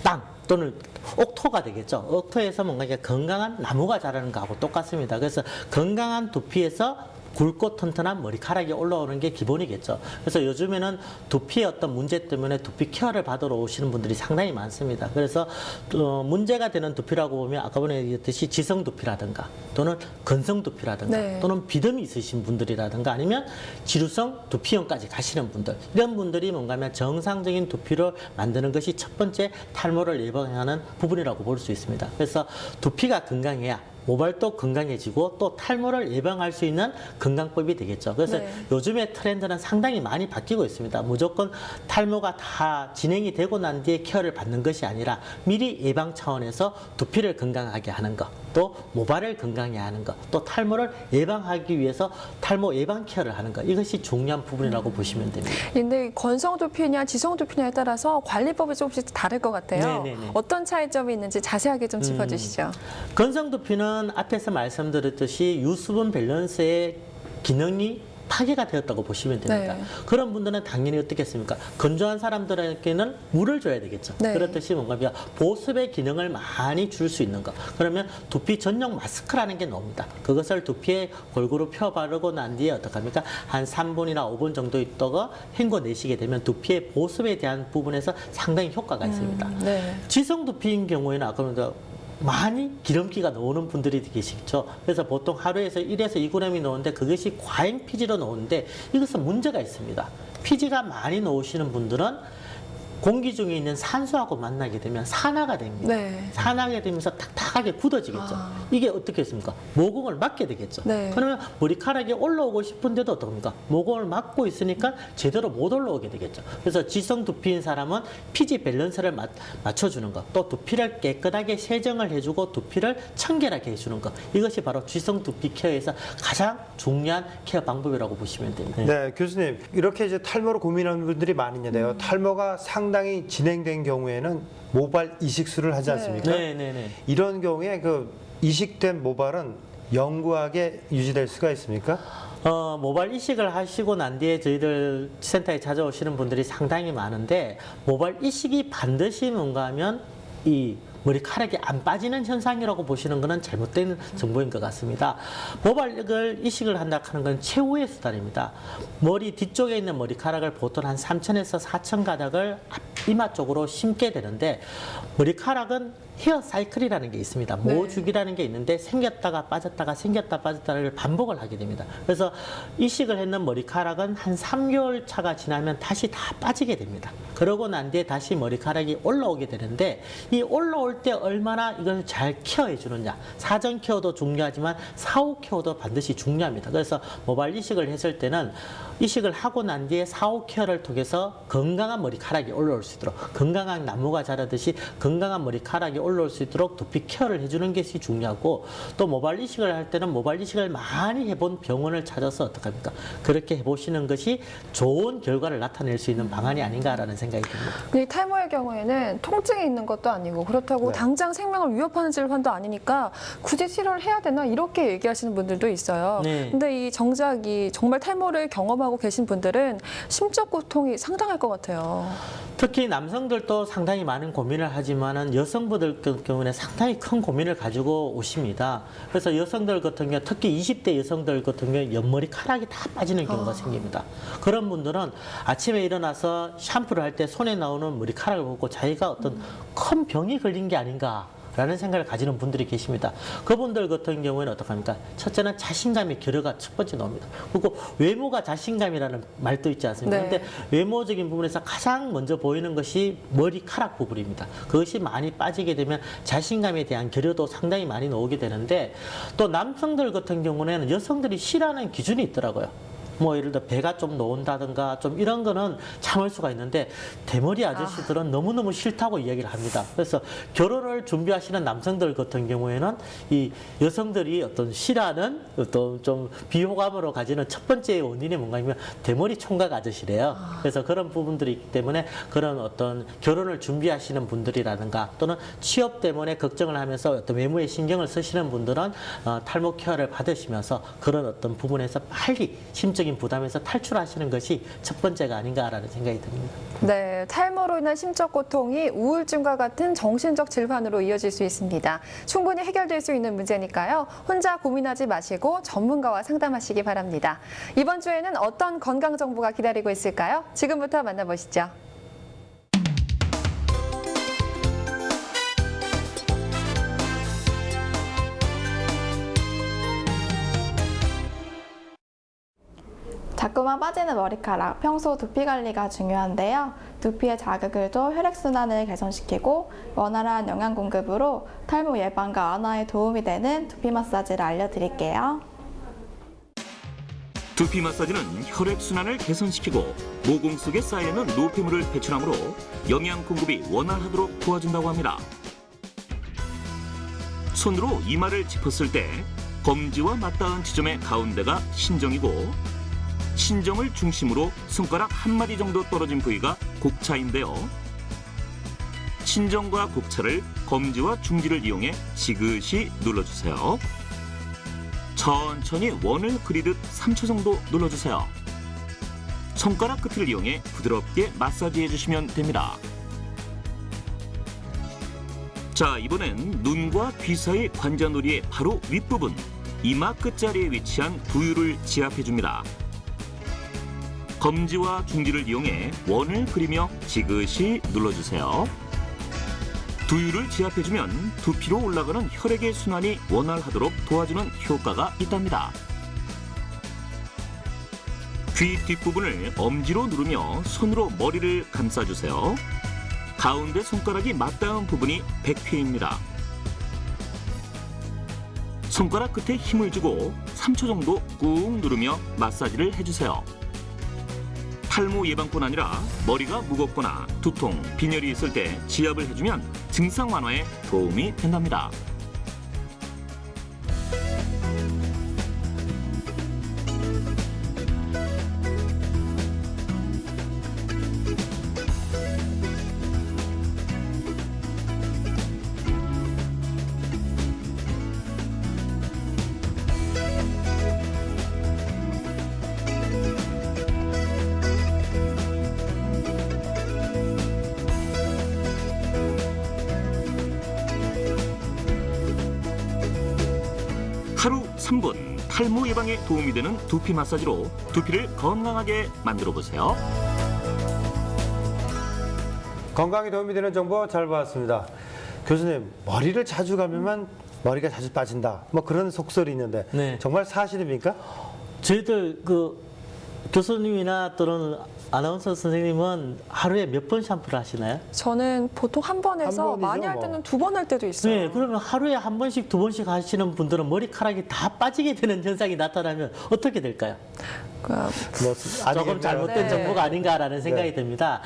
[SPEAKER 4] 땅 또는 옥토가 되겠죠. 옥토에서 뭔가 이제 건강한 나무가 자라는 거하고 똑같습니다. 그래서 건강한 두피에서 굵고 튼튼한 머리카락이 올라오는 게 기본이겠죠. 그래서 요즘에는 두피의 어떤 문제 때문에 두피 케어를 받으러 오시는 분들이 상당히 많습니다. 그래서 문제가 되는 두피라고 보면 아까 전에 얘기했듯이 지성 두피라든가 또는 건성 두피라든가
[SPEAKER 2] 네.
[SPEAKER 4] 또는 비듬이 있으신 분들이라든가 아니면 지루성 두피형까지 가시는 분들, 이런 분들이 뭔가 하면 정상적인 두피를 만드는 것이 첫 번째 탈모를 예방하는 부분이라고 볼 수 있습니다. 그래서 두피가 건강해야 모발도 건강해지고 또 탈모를 예방할 수 있는 건강법이 되겠죠. 그래서
[SPEAKER 2] 네.
[SPEAKER 4] 요즘의 트렌드는 상당히 많이 바뀌고 있습니다. 무조건 탈모가 다 진행이 되고 난 뒤에 케어를 받는 것이 아니라 미리 예방 차원에서 두피를 건강하게 하는 것, 또 모발을 건강히 하는 것, 또 탈모를 예방하기 위해서 탈모 예방 케어를 하는 것, 이것이 중요한 부분이라고 보시면 됩니다.
[SPEAKER 2] 근데 건성 두피냐 지성 두피냐에 따라서 관리법이 조금씩 다를 것 같아요.
[SPEAKER 4] 네네네.
[SPEAKER 2] 어떤 차이점이 있는지 자세하게 좀 짚어주시죠.
[SPEAKER 4] 건성 두피는 앞에서 말씀드렸듯이 유수분 밸런스의 기능이 파괴가 되었다고 보시면 됩니다.
[SPEAKER 2] 네.
[SPEAKER 4] 그런 분들은 당연히 어떻겠습니까? 건조한 사람들에게는 물을 줘야 되겠죠.
[SPEAKER 2] 네.
[SPEAKER 4] 그렇듯이 뭔가 보습의 기능을 많이 줄 수 있는 것. 그러면 두피 전용 마스크라는 게 나옵니다. 그것을 두피에 골고루 펴 바르고 난 뒤에 어떡합니까? 한 3분이나 5분 정도 있다가 헹궈내시게 되면 두피의 보습에 대한 부분에서 상당히 효과가 있습니다.
[SPEAKER 2] 네.
[SPEAKER 4] 지성 두피인 경우에는 아까 많이 기름기가 나오는 분들이 계시죠. 그래서 보통 하루에서 1에서 2g이 나오는데 그것이 과잉 피지로 나오는데 이것은 문제가 있습니다. 피지가 많이 나오시는 분들은 공기 중에 있는 산소하고 만나게 되면 산화가 됩니다.
[SPEAKER 2] 네.
[SPEAKER 4] 산화하게 되면서 탁탁하게 굳어지겠죠. 이게 어떻게 했습니까? 모공을 막게 되겠죠.
[SPEAKER 2] 네.
[SPEAKER 4] 그러면 머리카락이 올라오고 싶은데도 어떡합니까? 모공을 막고 있으니까 제대로 못 올라오게 되겠죠. 그래서 지성 두피인 사람은 피지 밸런스를 맞춰주는 것, 또 두피를 깨끗하게 세정을 해주고 두피를 청결하게 해주는 것, 이것이 바로 지성 두피 케어에서 가장 중요한 케어 방법이라고 보시면 됩니다.
[SPEAKER 1] 네, 교수님 이렇게 이제 탈모로 고민하는 분들이 많이 있는데요. 탈모가 상당히 진행된 경우에는 모발 이식술을 하지 않습니까?
[SPEAKER 4] 네네네.
[SPEAKER 1] 이런 경우에 그 이식된 모발은 영구하게 유지될 수가 있습니까?
[SPEAKER 4] 모발 이식을 하시고 난 뒤에 저희들 센터에 찾아오시는 분들이 상당히 많은데 모발 이식이 반드시 뭔가 하면 이 머리카락이 안 빠지는 현상이라고 보시는 것은 잘못된 정보인 것 같습니다. 모발을 이식을 한다 하는 건 최후의 수단입니다. 머리 뒤쪽에 있는 머리카락을 보통 한 3,000에서 4,000 가닥을 이마 쪽으로 심게 되는데 머리카락은 헤어 사이클이라는 게 있습니다. 모주기라는 게 있는데 생겼다가 빠졌다가 생겼다 빠졌다를 반복을 하게 됩니다. 그래서 이식을 했는 머리카락은 한 3개월 차가 지나면 다시 다 빠지게 됩니다. 그러고 난 뒤에 다시 머리카락이 올라오게 되는데 이 올라올 때 얼마나 이걸 잘 케어해 주느냐. 사전 케어도 중요하지만 사후 케어도 반드시 중요합니다. 그래서 모발 이식을 했을 때는 이식을 하고 난 뒤에 사후 케어를 통해서 건강한 머리카락이 올라올 수 있도록 건강한 나무가 자라듯이 건강한 머리카락이 올라올 수 있도록 두피 케어를 해주는 것이 중요하고 또 모발 이식을 할 때는 모발 이식을 많이 해본 병원을 찾아서 어떡합니까? 그렇게 해보시는 것이 좋은 결과를 나타낼 수 있는 방안이 아닌가라는 생각이 듭니다.
[SPEAKER 2] 이 탈모의 경우에는 통증이 있는 것도 아니고 그렇다고 당장 생명을 위협하는 질환도 아니니까 굳이 치료를 해야 되나 이렇게 얘기하시는 분들도 있어요.
[SPEAKER 4] 네.
[SPEAKER 2] 근데 이 정작 이 정말 탈모를 경험하고 계신 분들은 심적 고통이 상당할 것 같아요.
[SPEAKER 4] 특히 남성들도 상당히 많은 고민을 하지만은 여성분들 같은 경우는 상당히 큰 고민을 가지고 오십니다. 그래서 여성들 같은 경우 특히 20대 여성들 같은 경우 옆머리카락이 다 빠지는 경우가 생깁니다. 그런 분들은 아침에 일어나서 샴푸를 할 때 손에 나오는 머리카락을 보고 자기가 어떤 큰 병이 걸린 게 아닌가 라는 생각을 가지는 분들이 계십니다. 그분들 같은 경우에는 어떡합니까? 첫째는 자신감의 결여가 첫 번째 나옵니다. 그리고 외모가 자신감이라는 말도 있지 않습니까?
[SPEAKER 2] 네.
[SPEAKER 4] 근데 외모적인 부분에서 가장 먼저 보이는 것이 머리카락 부분입니다. 그것이 많이 빠지게 되면 자신감에 대한 결여도 상당히 많이 나오게 되는데 또 남성들 같은 경우에는 여성들이 싫어하는 기준이 있더라고요. 뭐 예를 들어 배가 좀 나온다든가 좀 이런 거는 참을 수가 있는데 대머리 아저씨들은 너무너무 싫다고 이야기를 합니다. 그래서 결혼을 준비하시는 남성들 같은 경우에는 이 여성들이 어떤 싫어하는 어떤 좀 비호감으로 가지는 첫 번째 원인이 뭔가 하면 대머리 총각 아저씨래요. 그래서 그런 부분들이 있기 때문에 그런 어떤 결혼을 준비하시는 분들이라든가 또는 취업 때문에 걱정을 하면서 어떤 외모에 신경을 쓰시는 분들은 탈모 케어를 받으시면서 그런 어떤 부분에서 빨리 심적인 심적인 부담에서 탈출하시는 것이 첫 번째가 아닌가라는 생각이 듭니다.
[SPEAKER 2] 네, 탈모로 인한 심적 고통이 우울증과 같은 정신적 질환으로 이어질 수 있습니다. 충분히 해결될 수 있는 문제니까요. 혼자 고민하지 마시고 전문가와 상담하시기 바랍니다. 이번 주에는 어떤 건강 정보가 기다리고 있을까요? 지금부터 만나보시죠.
[SPEAKER 6] 자꾸만 빠지는 머리카락, 평소 두피 관리가 중요한데요. 두피의 자극을 줘 혈액순환을 개선시키고 원활한 영양 공급으로 탈모 예방과 완화에 도움이 되는 두피 마사지를 알려드릴게요.
[SPEAKER 3] 두피 마사지는 혈액순환을 개선시키고 모공 속에 쌓여있는 노폐물을 배출하므로 영양 공급이 원활하도록 도와준다고 합니다. 손으로 이마를 짚었을 때 검지와 맞닿은 지점의 가운데가 신정이고 신정을 중심으로 손가락 한 마디 정도 떨어진 부위가 곡차인데요. 신정과 곡차를 검지와 중지를 이용해 지그시 눌러주세요. 천천히 원을 그리듯 3초 정도 눌러주세요. 손가락 끝을 이용해 부드럽게 마사지해 주시면 됩니다. 자, 이번엔 눈과 귀 사이 관자놀이의 바로 윗부분 이마 끝자리에 위치한 부유를 지압해 줍니다. 검지와 중지를 이용해 원을 그리며 지그시 눌러주세요. 두유를 지압해주면 두피로 올라가는 혈액의 순환이 원활하도록 도와주는 효과가 있답니다. 귀 뒷부분을 엄지로 누르며 손으로 머리를 감싸주세요. 가운데 손가락이 맞닿은 부분이 백회입니다. 손가락 끝에 힘을 주고 3초 정도 꾹 누르며 마사지를 해주세요. 탈모 예방뿐 아니라 머리가 무겁거나 두통, 빈혈이 있을 때 지압을 해주면 증상 완화에 도움이 된답니다. 하루 3분 탈모 예방에 도움이 되는 두피 마사지로 두피를 건강하게 만들어 보세요.
[SPEAKER 1] 건강에 도움이 되는 정보 잘 봤습니다. 교수님, 머리를 자주 감으면 머리가 자주 빠진다. 뭐 그런 속설이 있는데
[SPEAKER 4] 네.
[SPEAKER 1] 정말 사실입니까?
[SPEAKER 4] 저희들 교수님이나 또는 아나운서 선생님은 하루에 몇 번 샴푸를 하시나요?
[SPEAKER 2] 저는 보통 한 번 해서
[SPEAKER 1] 한 번이죠,
[SPEAKER 2] 많이 할
[SPEAKER 1] 뭐.
[SPEAKER 2] 때는 2번 할 때도 있어요.
[SPEAKER 4] 네, 그러면 하루에 한 번씩, 두 번씩 하시는 분들은 머리카락이 다 빠지게 되는 현상이 나타나면 어떻게 될까요?
[SPEAKER 1] 뭐
[SPEAKER 4] 조금 잘못된
[SPEAKER 2] 네.
[SPEAKER 4] 정보가 아닌가라는 생각이
[SPEAKER 1] 네.
[SPEAKER 4] 듭니다.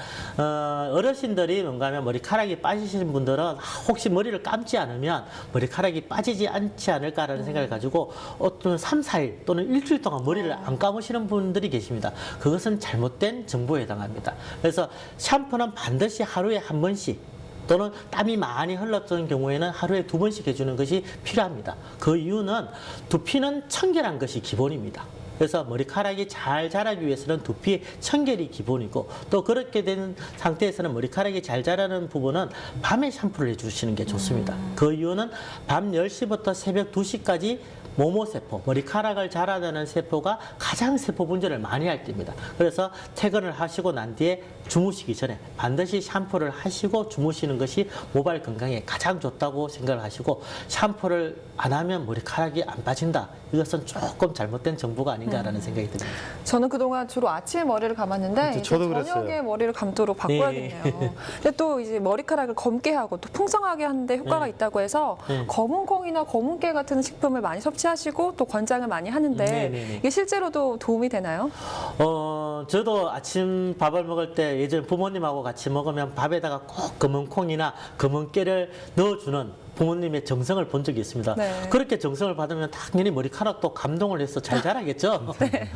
[SPEAKER 4] 어르신들이 뭔가 하면 머리카락이 빠지시는 분들은 혹시 머리를 감지 않으면 머리카락이 빠지지 않지 않을까라는 생각을 가지고 어떤 3, 4일 또는 일주일 동안 머리를 안 감으시는 분들이 계십니다. 그것은 잘못된 정보에 해당합니다. 그래서 샴푸는 반드시 하루에 한 번씩 또는 땀이 많이 흘렀던 경우에는 하루에 2번씩 해주는 것이 필요합니다. 그 이유는 두피는 청결한 것이 기본입니다. 그래서 머리카락이 잘 자라기 위해서는 두피의 청결이 기본이고 또 그렇게 된 상태에서는 머리카락이 잘 자라는 부분은 밤에 샴푸를 해주시는 게 좋습니다. 그 이유는 밤 10시부터 새벽 2시까지 모모세포, 머리카락을 자라나는 세포가 가장 세포 분절을 많이 할 때입니다. 그래서 퇴근을 하시고 난 뒤에 주무시기 전에 반드시 샴푸를 하시고 주무시는 것이 모발 건강에 가장 좋다고 생각을 하시고 샴푸를 안 하면 머리카락이 안 빠진다. 이것은 조금 잘못된 정보가 아닌가라는 생각이 듭니다.
[SPEAKER 2] 저는 그동안 주로 아침에 머리를 감았는데 이제
[SPEAKER 1] 저도
[SPEAKER 2] 저녁에
[SPEAKER 1] 그랬어요.
[SPEAKER 2] 머리를 감도록 바꿔야겠네요. 근데 또 이제 머리카락을 검게 하고 또 풍성하게 하는데 효과가 있다고 해서 검은 콩이나 검은 깨 같은 식품을 많이 섭취하시고 또 권장을 많이 하는데 이게 실제로도 도움이 되나요?
[SPEAKER 4] 저도 아침 밥을 먹을 때 예전 부모님하고 같이 먹으면 밥에다가 꼭 검은 콩이나 검은 깨를 넣어주는 부모님의 정성을 본 적이 있습니다.
[SPEAKER 2] 네.
[SPEAKER 4] 그렇게 정성을 받으면 당연히 머리카락도 감동을 해서 잘 자라겠죠.
[SPEAKER 2] 네.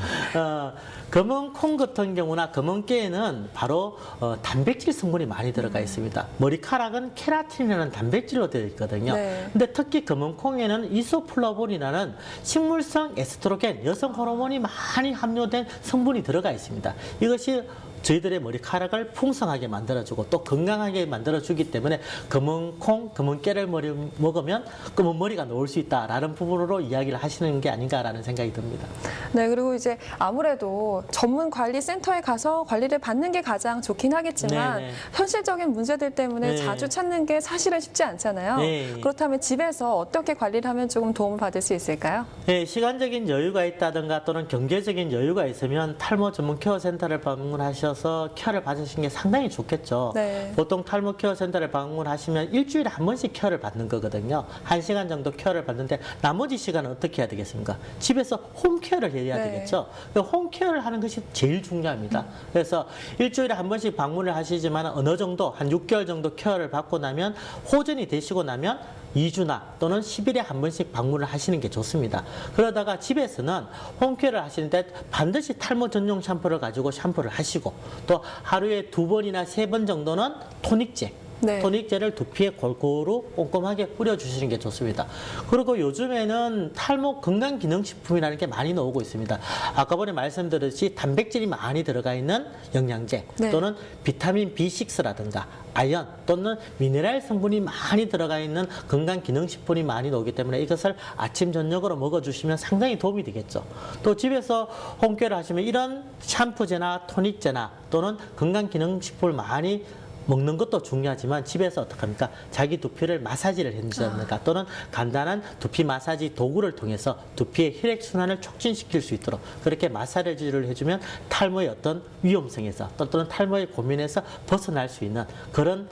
[SPEAKER 4] 검은 콩 같은 경우나 검은 깨에는 바로 단백질 성분이 많이 들어가 있습니다. 머리카락은 케라틴이라는 단백질로 되어 있거든요.
[SPEAKER 2] 네.
[SPEAKER 4] 근데 특히 검은 콩에는 이소플라본이라는 식물성 에스트로겐, 여성 호르몬이 많이 함유된 성분이 들어가 있습니다. 이것이 저희들의 머리카락을 풍성하게 만들어주고 또 건강하게 만들어주기 때문에 검은 콩, 검은 깨를 먹으면 검은 머리가 나올 수 있다라는 부분으로 이야기를 하시는 게 아닌가라는 생각이 듭니다.
[SPEAKER 2] 네, 그리고 이제 아무래도 전문 관리 센터에 가서 관리를 받는 게 가장 좋긴 하겠지만
[SPEAKER 4] 네네.
[SPEAKER 2] 현실적인 문제들 때문에
[SPEAKER 4] 네.
[SPEAKER 2] 자주 찾는 게 사실은 쉽지 않잖아요.
[SPEAKER 4] 네.
[SPEAKER 2] 그렇다면 집에서 어떻게 관리를 하면 조금 도움을 받을 수 있을까요?
[SPEAKER 4] 네, 시간적인 여유가 있다든가 또는 경제적인 여유가 있으면 탈모 전문 케어 센터를 방문하셔서 케어를 받으시는 게 상당히 좋겠죠.
[SPEAKER 2] 네.
[SPEAKER 4] 보통 탈모 케어 센터를 방문하시면 일주일에 한 번씩 케어를 받는 거거든요. 1시간 정도 케어를 받는데 나머지 시간은 어떻게 해야 되겠습니까? 집에서 홈케어를 해야
[SPEAKER 2] 네.
[SPEAKER 4] 되겠죠. 홈케어를 하는 것이 제일 중요합니다. 그래서 일주일에 한 번씩 방문을 하시지만 어느 정도 한 6개월 정도 케어를 받고 나면 호전이 되시고 나면 2주나 또는 10일에 한 번씩 방문을 하시는 게 좋습니다. 그러다가 집에서는 홈케어를 하시는데 반드시 탈모 전용 샴푸를 가지고 샴푸를 하시고 또 하루에 2번이나 3번 정도는 토닉제
[SPEAKER 2] 네.
[SPEAKER 4] 토닉제를 두피에 골고루 꼼꼼하게 뿌려주시는 게 좋습니다. 그리고 요즘에는 탈모 건강기능식품이라는 게 많이 나오고 있습니다. 아까 전에 말씀드렸듯이 단백질이 많이 들어가 있는 영양제
[SPEAKER 2] 네.
[SPEAKER 4] 또는 비타민 B6라든가 아연 또는 미네랄 성분이 많이 들어가 있는 건강기능식품이 많이 나오기 때문에 이것을 아침 저녁으로 먹어주시면 상당히 도움이 되겠죠. 또 집에서 홈케어를 하시면 이런 샴푸제나 토닉제나 또는 건강기능식품을 많이 먹는 것도 중요하지만 집에서 어떡합니까? 자기 두피를 마사지를 해준다든가 또는 간단한 두피 마사지 도구를 통해서 두피의 혈액순환을 촉진시킬 수 있도록 그렇게 마사지를 해주면 탈모의 어떤 위험성에서 또는 탈모의 고민에서 벗어날 수 있는 그런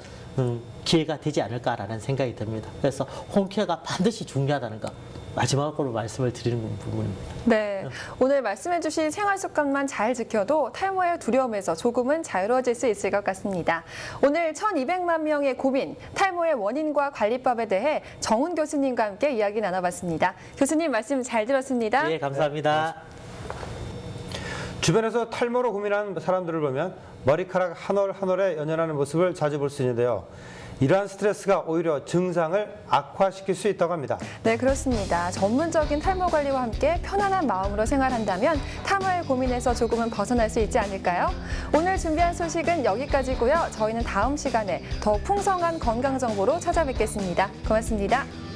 [SPEAKER 4] 기회가 되지 않을까라는 생각이 듭니다. 그래서 홈케어가 반드시 중요하다는 거 마지막으로 말씀을 드리는 부분입니다.
[SPEAKER 2] 네, 오늘 말씀해주신 생활 습관만 잘 지켜도 탈모의 두려움에서 조금은 자유로워질 수 있을 것 같습니다. 오늘 1,200만 명의 고민, 탈모의 원인과 관리법에 대해 정훈 교수님과 함께 이야기 나눠봤습니다. 교수님 말씀 잘 들었습니다.
[SPEAKER 4] 네, 감사합니다.
[SPEAKER 1] 주변에서 탈모로 고민하는 사람들을 보면 머리카락 한 올 한 올에 연연하는 모습을 자주 볼 수 있는데요. 이러한 스트레스가 오히려 증상을 악화시킬 수 있다고 합니다.
[SPEAKER 2] 네, 그렇습니다. 전문적인 탈모 관리와 함께 편안한 마음으로 생활한다면 탈모의 고민에서 조금은 벗어날 수 있지 않을까요? 오늘 준비한 소식은 여기까지고요. 저희는 다음 시간에 더욱 풍성한 건강 정보로 찾아뵙겠습니다. 고맙습니다.